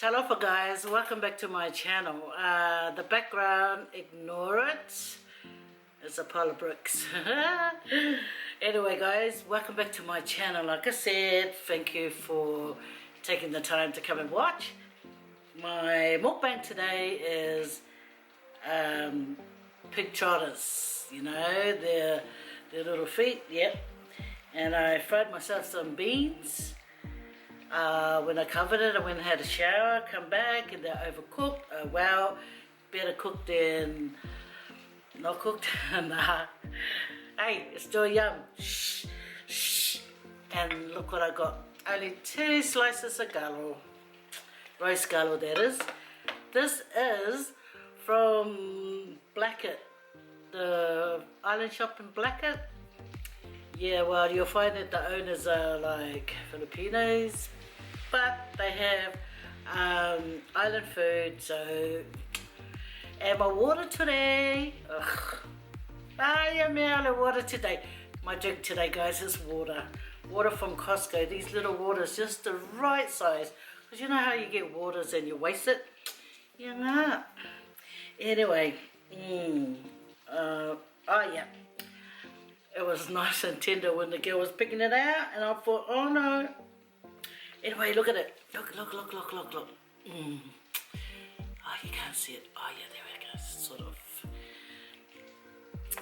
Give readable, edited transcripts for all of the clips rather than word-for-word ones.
Talofa guys, welcome back to my channel. The background, ignore it. It's a pile of bricks. Anyway guys, welcome back to my channel. Like I said, thank you for taking the time to come and watch. My mukbang today is pig trotters. You know, their little feet, yep. And I fried myself some beans. When I covered it, I went and had a shower, come back, and they're overcooked. Oh wow, better cooked than not cooked. Nah. Hey, it's still yum. Shh, shh. And look what I got. Only 2 slices of galo. Roast galo, that is. This is from Blackett, the island shop in Blackett. Yeah, well, you'll find that the owners are like Filipinos, but they have island food. So, and my water today, I am out of water today. My drink today, guys, is water. Water from Costco. These little waters, just the right size. Because you know how you get waters and you waste it? You know. Anyway, oh yeah. It was nice and tender when the girl was picking it out, and I thought, oh no. Anyway, look at it. Look. Oh, you can't see it. Oh yeah, there we go. Sort of.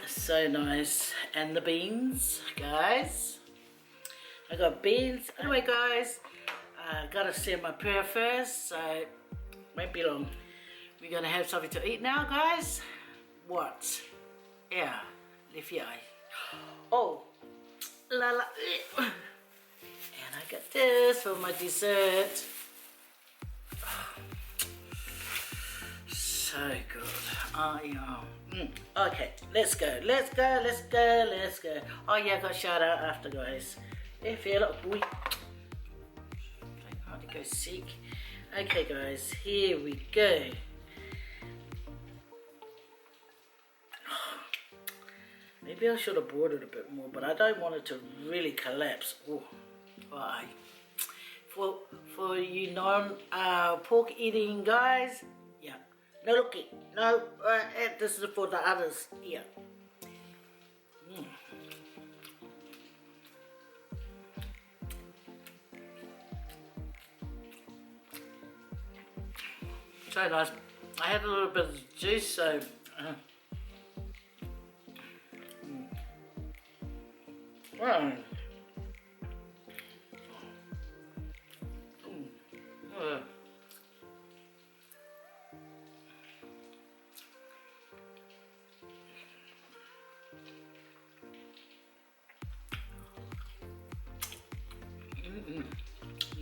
It's so nice. And the beans, guys. I got beans. Anyway, guys, I gotta say my prayer first, so won't be long. We're gonna have something to eat now, guys. What? Yeah, lift your eye. Oh, la la. And I got this for my dessert. So good. Yeah. Okay, let's go. Oh yeah, I got shout out after, guys. If you look, boy. Hard to go sick. Okay, guys, here we go. Maybe I should have brought it a bit more, but I don't want it to really collapse. Oh, why? For you non-pork eating guys, yeah. No looking, no. This is for the others. Yeah. So nice. I had a little bit of juice, so. Wow.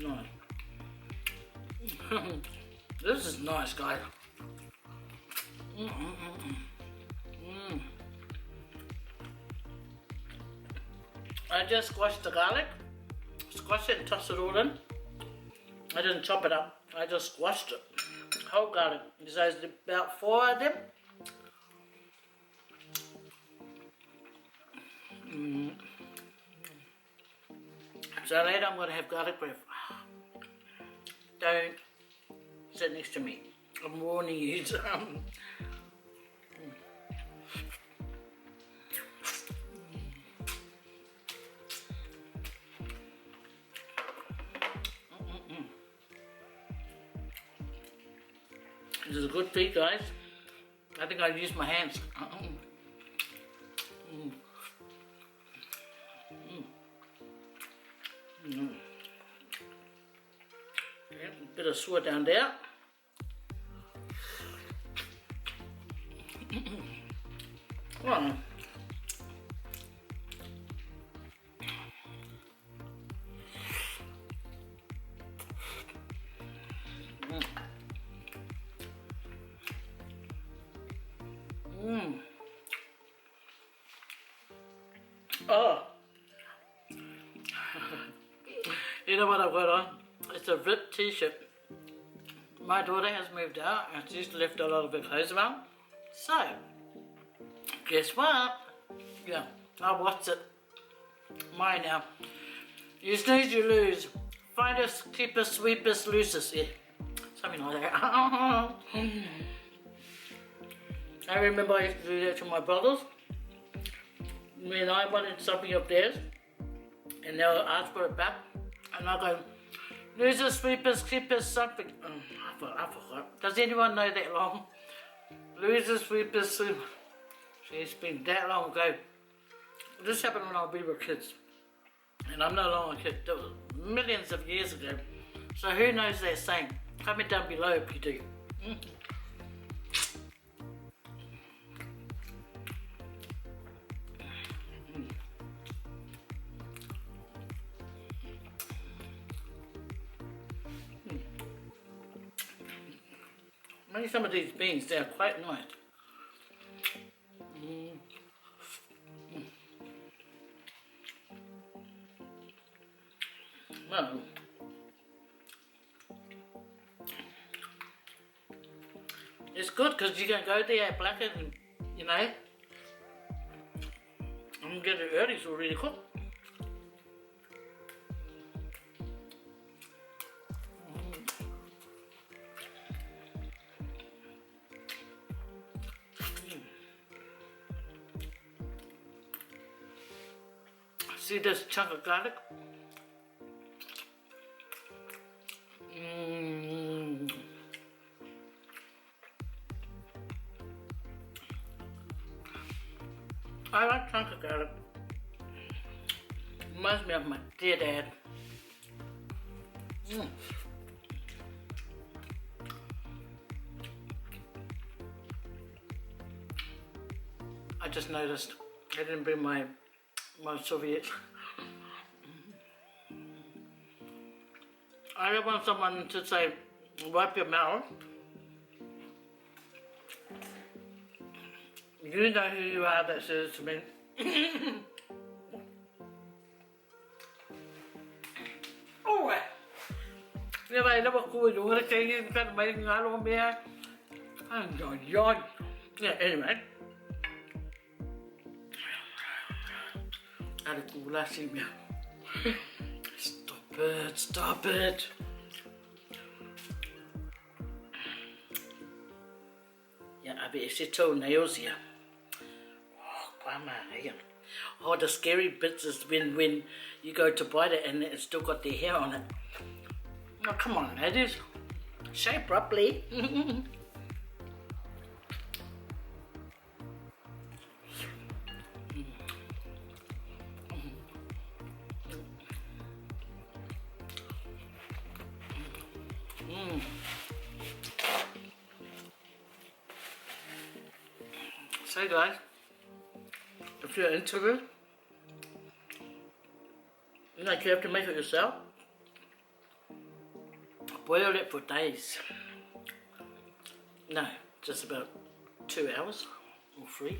Nice. This is nice, guys. I just squashed the garlic, squashed it and tossed it all in. I didn't chop it up, I just squashed it. Whole garlic. So there's about 4 of them. So later I'm going to have garlic bread. Don't sit next to me. I'm warning you. This is a good feed, guys. I think I'll use my hands. Okay, a bit of sweat down there. Wow. Oh, you know what I've got on? It's a Vids t-shirt. My daughter has moved out and she's left a lot of her clothes around. So, guess what? Yeah, I watched it. Mine now. You snooze, you lose. Finders, keepers, sweepers, losers. Yeah. something like that. I remember I used to do that to my brothers. When I wanted something of theirs, and they'll ask for it back, and I'll go, losers, sweepers, clippers, something. I forgot. Does anyone know that long? Losers, sweepers, sweepers. It's been that long ago. This happened when we were kids. And I'm no longer a kid. That was millions of years ago. So who knows that saying? Comment down below if you do. Maybe some of these beans, they're quite nice. No. It's good because you can go there, black it, and you know, and get it early, so really cooked. See this chunk of garlic? I like chunk of garlic. Reminds me of my dear dad. I just noticed I didn't bring my Soviet. I don't want someone to say, wipe your mouth. You know who you are that says to me. Ôi, như vậy nó bật cùi đủ cái mấy ngã luôn bia. Rồi. Yeah, anyway. Ada gula sih ya. Stop it. Yeah, I bet it's your toenails here. Oh, the scary bits is when you go to bite it and it's still got the hair on it. Oh, come on, ladies. Shave properly. So guys, if you're into it, you have to make it yourself. Boil it for days. No, just about 2 hours or 3.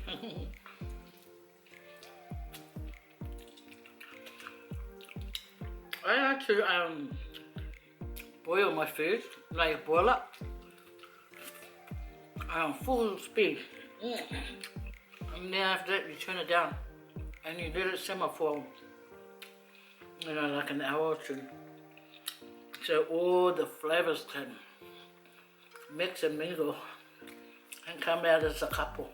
I like to boil my food, like boil up full speed. And then after that you turn it down and you let it simmer for, like an hour or 2. So all the flavors can mix and mingle and come out as a couple.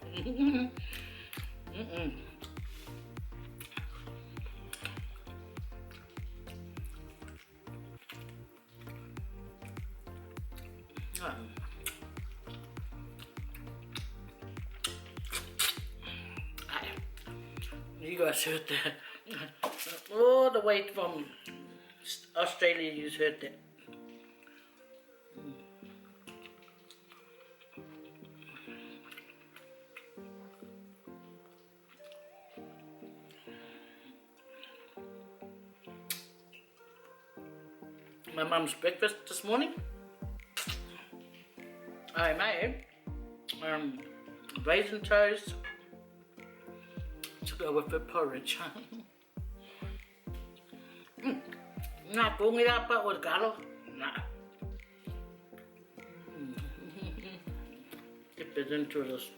You guys heard that. All the way from Australia, you heard that. My mum's breakfast this morning, I made raisin toast to go with the porridge. Not going it up with garlic. Nah. Dip it into this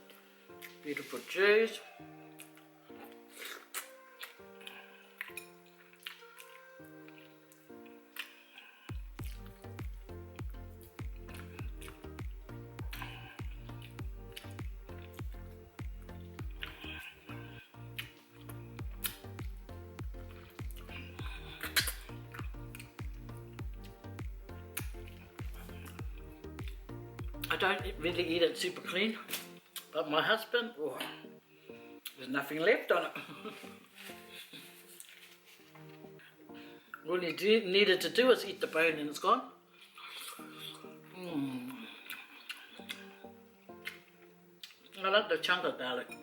beautiful juice. I don't really eat it super clean, but my husband, oh, there's nothing left on it. All he needed to do was eat the bone and it's gone. I like the chunk of garlic.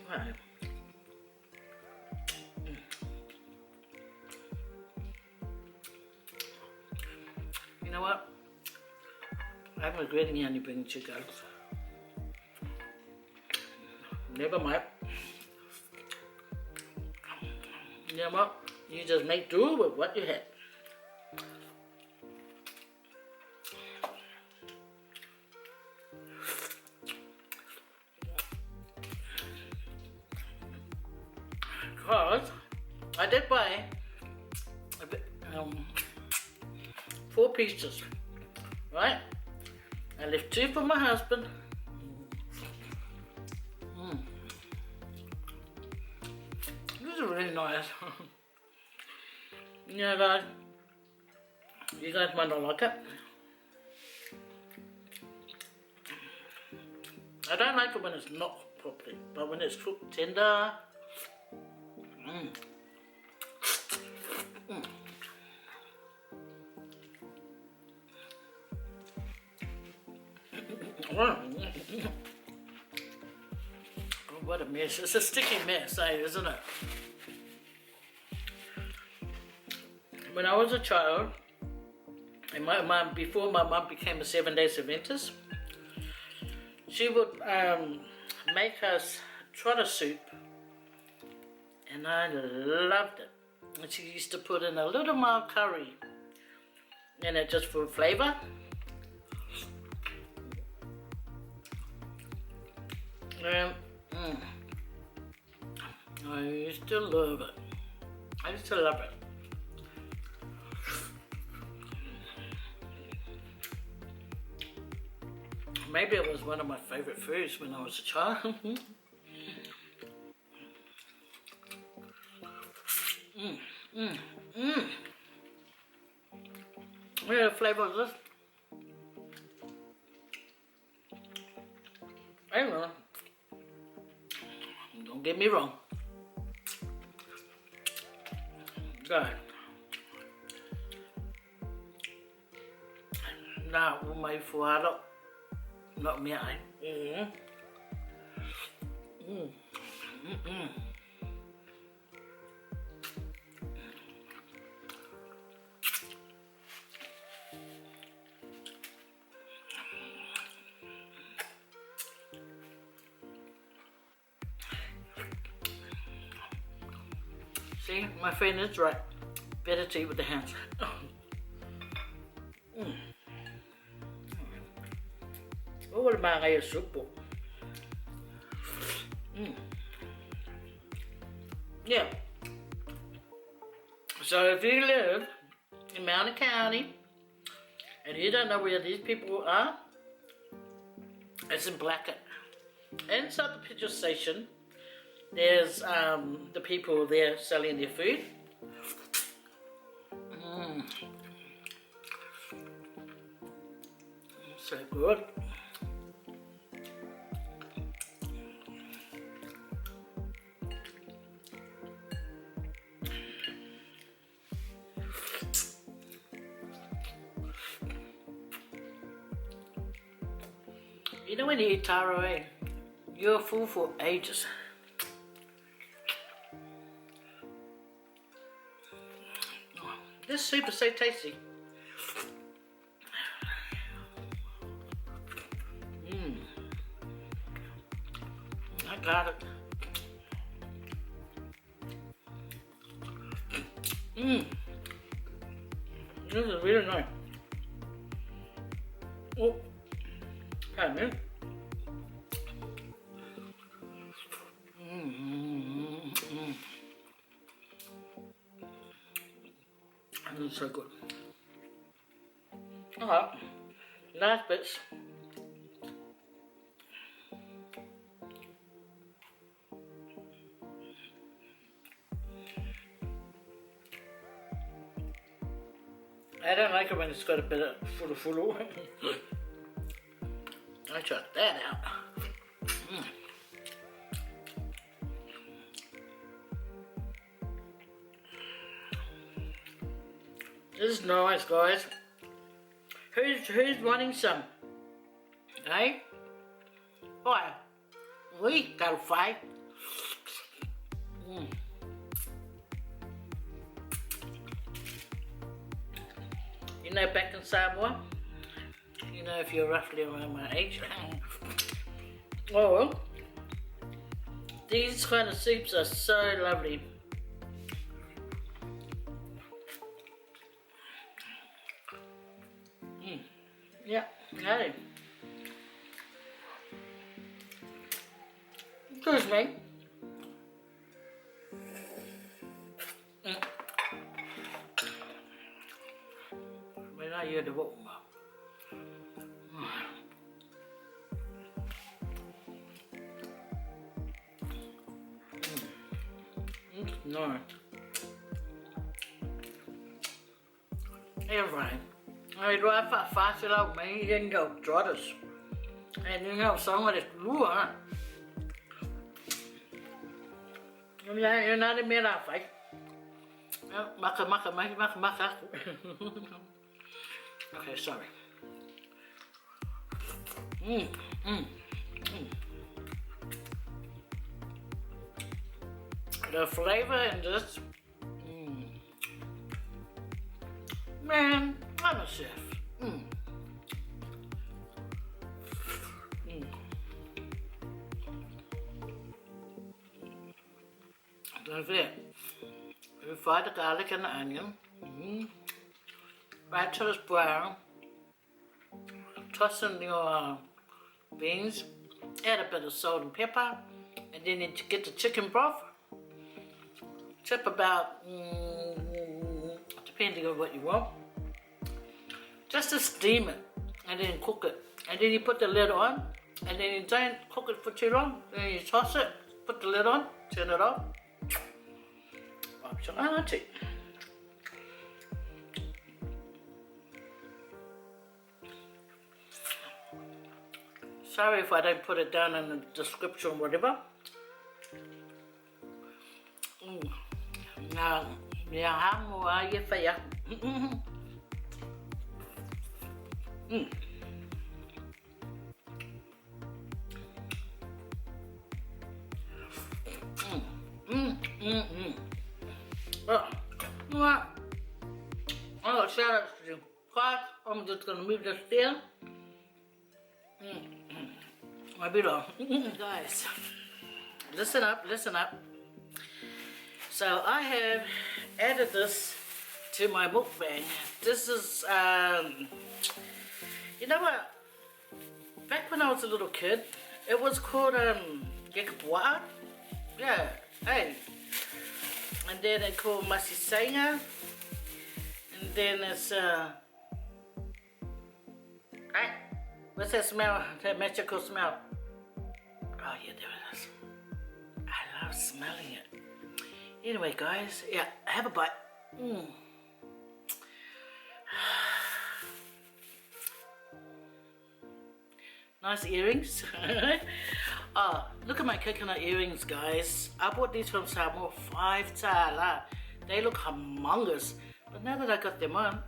Right. You know what? I'm regretting only bringing chicken. Never mind. You know what? You just make do with what you had. Because I did buy a bit, 4 pieces, right? I left 2 for my husband. These are really nice. Yeah, guys, you guys might not like it. I don't like it when it's not properly, but when it's cooked tender. Oh, what a mess. It's a sticky mess, isn't it? When I was a child, and my mum, before my mum became a 7-day Adventist, she would make us trotter soup, and I loved it. And she used to put in a little mild curry in it just for flavour. I used to love it. I used to love it. Maybe it was one of my favourite foods when I was a child. What the flavour is this? I don't know. Don't get me wrong. Good. Now, my father, not me. See, my friend is right. Better to eat with the hands. Oh, wala mga kayo soup po. Yeah. So if you live in Mountain County and you don't know where these people are, it's in Blackett. Inside the petrol station, there's the people there selling their food. So good. You know when you eat taro, you're full for ages. This soup is so tasty. I got it. This is really nice. Oh, pardon me. This is so good. Alright, last bits. I don't like it when it's got a bit of full. I tried that out. This is nice, guys. Who's wanting some? Eh? Why? We got Faye. You know, back in Samoa, you know, if you're roughly around my age, oh, these kind of soups are so lovely. Yeah, hey. Excuse me. When I hear the water. No. Everything. I drive fast without me, you can go Trotters. And you know, some of this blue, huh? You're not in me now, Faye. Maka. Okay, sorry. The flavor in this, man, I'm a chef. That's it. We fry the garlic and the onion. Right till it's brown. Toss in your beans. Add a bit of salt and pepper. And then you get the chicken broth. Chop about, depending on what you want. Just to steam it and then cook it. And then you put the lid on. And then you don't cook it for too long. Then you toss it, put the lid on, turn it off. Optionality. Sorry if I don't put it down in the description or whatever. Now, Samoa, you Faye. Well, you know what? Oh, shout out to you. Guys, I'm just gonna move this down. My below. Guys, listen up. So I have added this to my mukbang. This is, you know what? Back when I was a little kid, it was called Gekapua. Yeah, hey. And then it's called Masisanga. And then it's, hey, what's that smell? That magical smell? Oh yeah, there it is. I love smelling it. Anyway, guys, yeah, have a bite. Nice earrings. Oh, look at my coconut earrings, guys. I bought these from Samoa, 5 tala. They look humongous. But now that I got them on,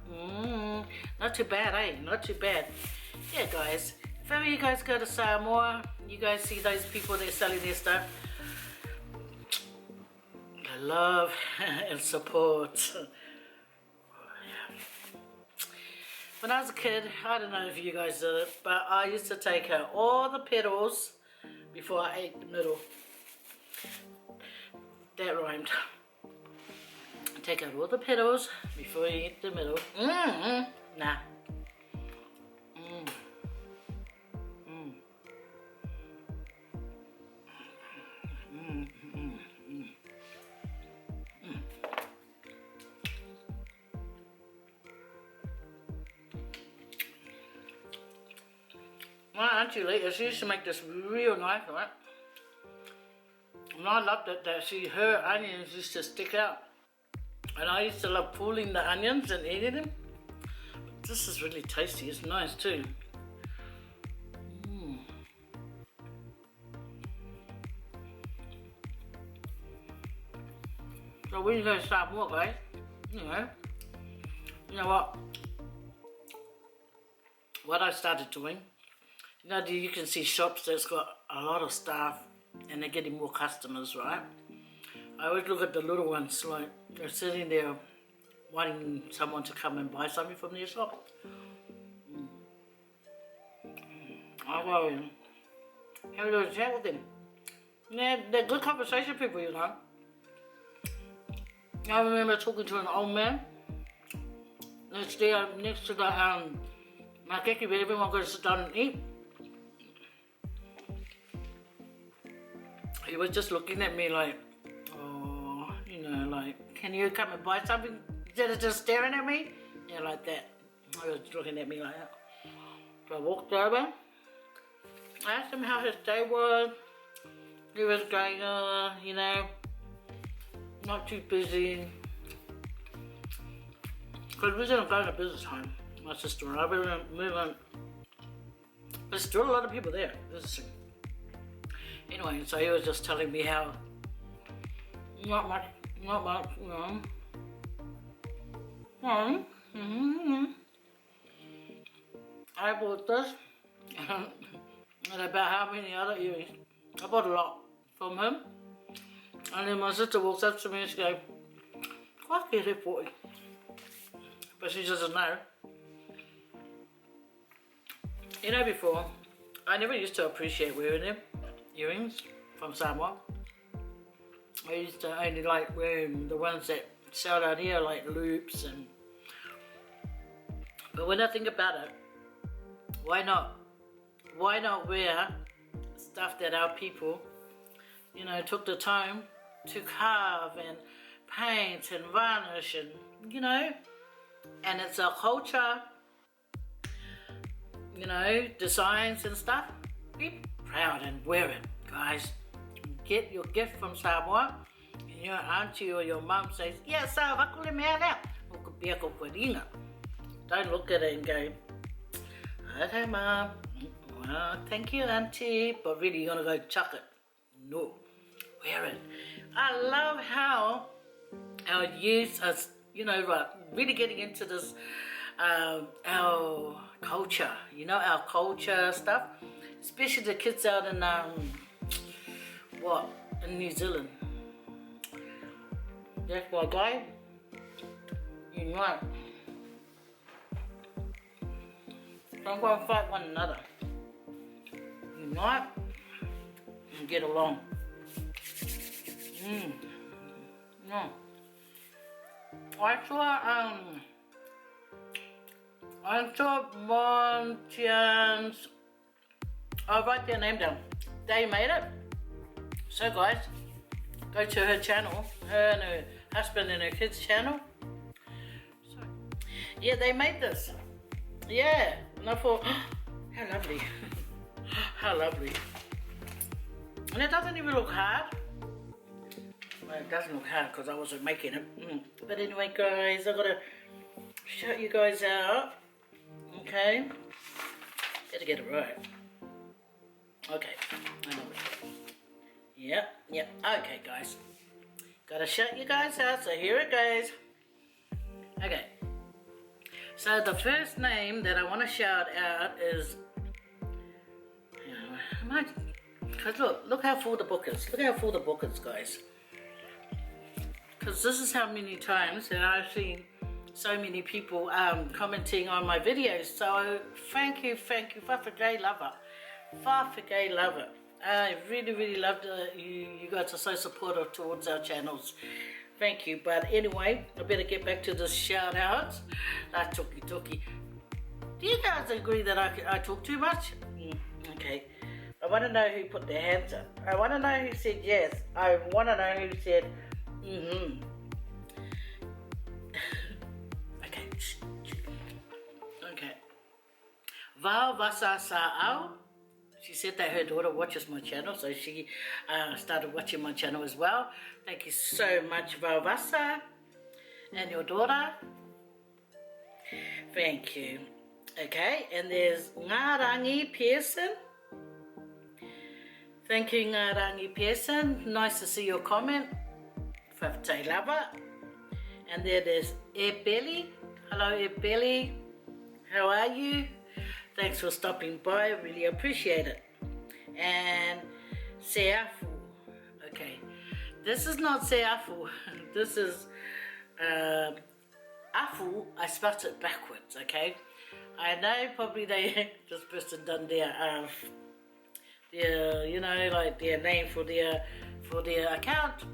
not too bad, eh? Not too bad. Yeah, guys, if ever you guys go to Samoa, you guys see those people there selling their stuff, I love and support. When I was a kid, I don't know if you guys did it, but I used to take out all the petals before I ate the middle. That rhymed. Take out all the petals before you eat the middle. Nah. My auntie later, she used to make this real nice, right? And I loved it that her onions used to stick out. And I used to love pulling the onions and eating them. But this is really tasty, it's nice too. So when you go to Samoa, guys, you know what I started doing, you know, you can see shops that's got a lot of staff and they're getting more customers, right? I always look at the little ones, like they're sitting there wanting someone to come and buy something from their shop. I go and have a little chat with them. They're good conversation people, you know. I remember talking to an old man next to the makeki where everyone goes to sit down and eat. He was just looking at me like, oh, you know, like, can you come and buy something instead of just staring at me? Yeah, like that. He was looking at me like that. So I walked over. I asked him how his day was. He was going, you know, not too busy. Because we didn't go to business home, my sister and I. We went, there's still a lot of people there visiting. Anyway, so he was just telling me how not much, you know. I bought this and about how many other earrings. I bought a lot from him. And then my sister walks up to me and she goes, "What is it for you?" But she doesn't know. You know, before, I never used to appreciate wearing them. Earrings from Samoa. I used to only like wearing the ones that sell out here, like loops and. But when I think about it, why not? Why not wear stuff that our people, you know, took the time to carve and paint and varnish and, you know, and it's a culture, you know, designs and stuff. Be proud and wear it, guys. Get your gift from Samoa and your auntie or your mum says, "Yeah, so vakule mea now." Don't look at it and go, "Okay, mum, well, thank you, auntie," but really you're gonna go chuck it. No, wear it. I love how our youth are, you know, really getting into this, our culture, you know, our culture stuff. Especially the kids out in, in New Zealand. That's why, guys, unite. Don't go and fight one another. Unite and get along. No. I saw Montian's. I'll write their name down. They made it. So guys, go to her channel, her and her husband and her kids' channel. So, yeah, they made this. Yeah, and I thought, oh, how lovely. How lovely. And it doesn't even look hard. Well, it doesn't look hard because I wasn't making it. But anyway, guys, I've got to shout you guys out. Okay? Gotta get it right. Okay, I know it. Yep. Okay, guys. Gotta shut you guys out, so here it goes. Okay. So the first name that I want to shout out is, because look how full the book is. Look how full the book is, guys. Because this is how many times that I've seen so many people commenting on my videos. So thank you, Whawhakei lover. Whawhakei lover. I really loved you guys are so supportive towards our channels. Thank you. But anyway, I better get back to the shout outs. Talky. Do you guys agree that I talk too much? Okay. I want to know who put their hands up. I want to know who said yes. I want to know who said Okay. Val Vasa Sa'au. She said that her daughter watches my channel, so she started watching my channel as well. Thank you so much, Val Vasa. And your daughter. Thank you. Okay, and there's Ngarangi Pearson. Thank you, Ngarangi Pearson. Nice to see your comment. Whawhatai Lava. And then there's Belly. Hello Belly, how are you? Thanks for stopping by, really appreciate it. And Seafu. Okay, this is not Seafu, this is Afu. I spelled it backwards, okay? I know probably this person done their you know, like their name for their account.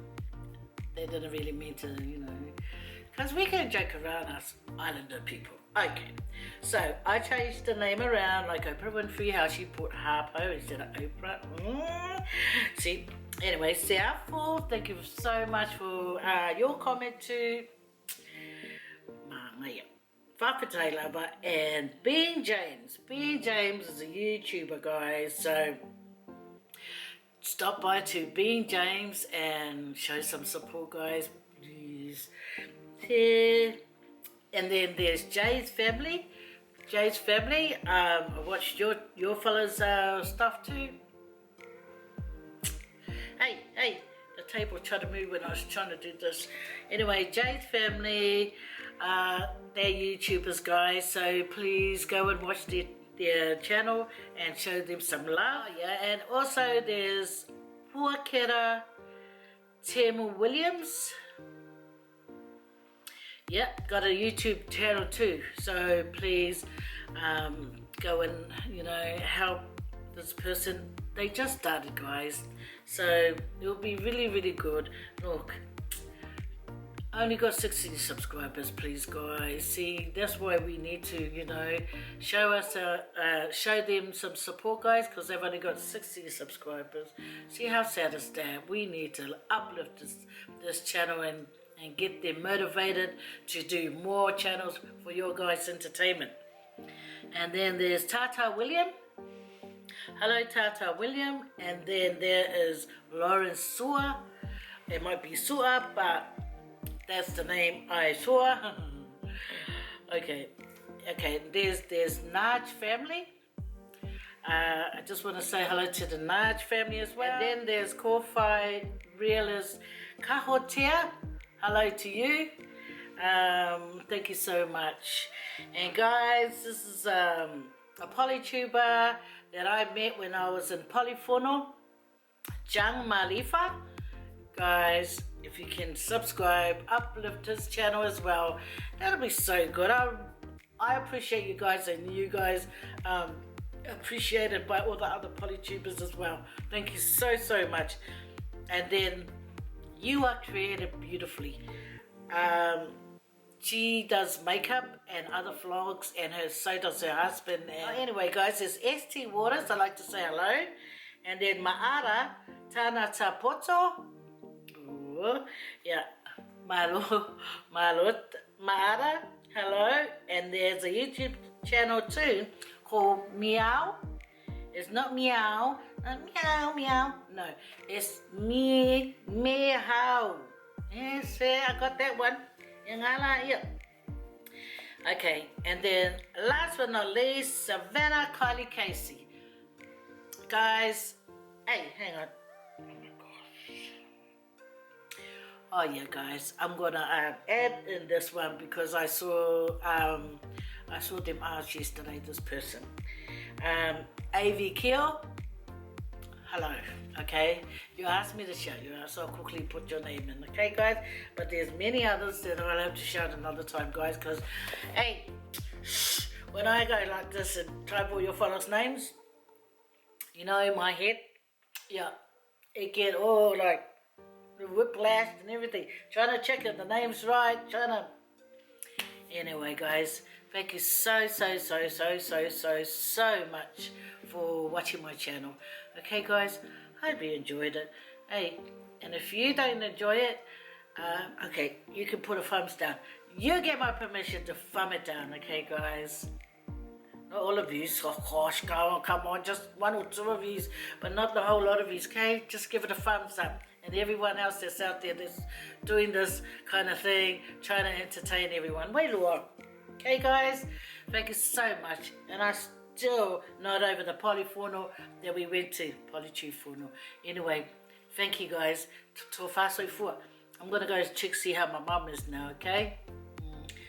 They didn't really mean to, you know, because we can joke around us Islander people. Okay, so I changed the name around like Oprah Winfrey, how she put Harpo instead of Oprah. See, anyway, Seafu, thank you so much for your comment too. Whawhatai Lava and Being James. Being James is a YouTuber, guys, so stop by to Being James and show some support, guys, please. Here. And then there's Jay's family. Jay's family. I watched your fellas stuff too. Hey, the table tried to move when I was trying to do this. Anyway, Jay's family, they're YouTubers, guys, so please go and watch their channel and show them some love. Yeah, and also there's Puakera Tim Williams. Yep, got a YouTube channel too, so please go and, you know, help this person. They just started, guys, so it'll be really, really good. Look, I only got 60 subscribers, please, guys. See, that's why we need to, you know, show them some support, guys, because they've only got 60 subscribers. See how sad is that? We need to uplift this channel and get them motivated to do more channels for your guys' entertainment. And then there's Tata William. Hello, Tata William. And then there is Lawrence Sua. It might be Sua, but that's the name I saw. Okay. There's Naj family. I just want to say hello to the Naj family as well. And then there's Kōwhai Realist Kahotea. Hello to you. Thank you so much. And guys, this is a Polytuber that I met when I was in Polyfono, Jang Malifa. Guys, if you can subscribe, uplift his channel as well, that'll be so good. I appreciate you guys, and you guys appreciated by all the other Polytubers as well. Thank you so much. And then you are created beautifully. She does makeup and other vlogs, and so does her husband. And anyway, guys, there's ST Waters. I'd like to say hello. And then Maara Tana Tapoto. Yeah, Maara, hello. And there's a YouTube channel too called Meow. It's not Meow, Meow. No, it's Meow. Yes, I got that one. Yeah. Okay, and then last but not least, Savannah Kylie Casey. Guys, hey, hang on. Oh yeah, guys, I'm gonna add in this one because I saw them ask yesterday. This person, AV Kill. Hello. Okay, you asked me to show you, so I'll quickly put your name in. Okay, guys, but there's many others that I'll have to shout another time, guys. Because hey, when I go like this and type all your fellows' names, you know, in my head, yeah, it get all like whiplash and everything, trying to check if the name's right, anyway, guys, thank you so much for watching my channel. Okay, guys, I hope you enjoyed it. Hey, and if you don't enjoy it, okay, you can put a thumbs down. You get my permission to thumb it down, okay, guys? Not all of you, oh gosh, come on, just one or two of you, but not the whole lot of you, okay? Just give it a thumbs up. And everyone else that's out there that's doing this kind of thing, trying to entertain everyone. Wait a while. Okay, guys? Thank you so much. And I still not over the Polyfono that we went to. Polytube Fono. Anyway, thank you, guys. Tō whāsoi fua. I'm gonna go check see how my mum is now, okay?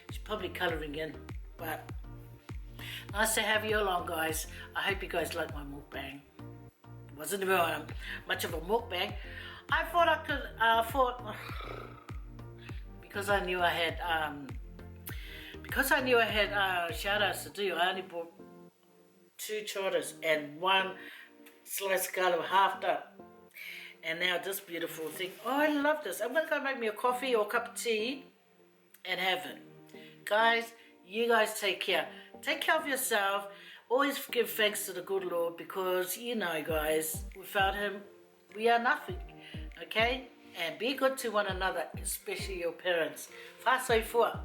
She's probably colouring in, but nice to have you along, guys. I hope you guys like my mukbang. It wasn't even much of a mukbang. I thought I could, because I knew I had, shout outs to do, I only bought 2 trotters and 1 sliced garlic half done. And now this beautiful thing. Oh, I love this. I'm gonna go make me a coffee or a cup of tea and have it. Guys, you guys take care. Take care of yourself. Always give thanks to the good Lord, because you know, guys, without him, we are nothing. Okay? And be good to one another, especially your parents. Fa soifua.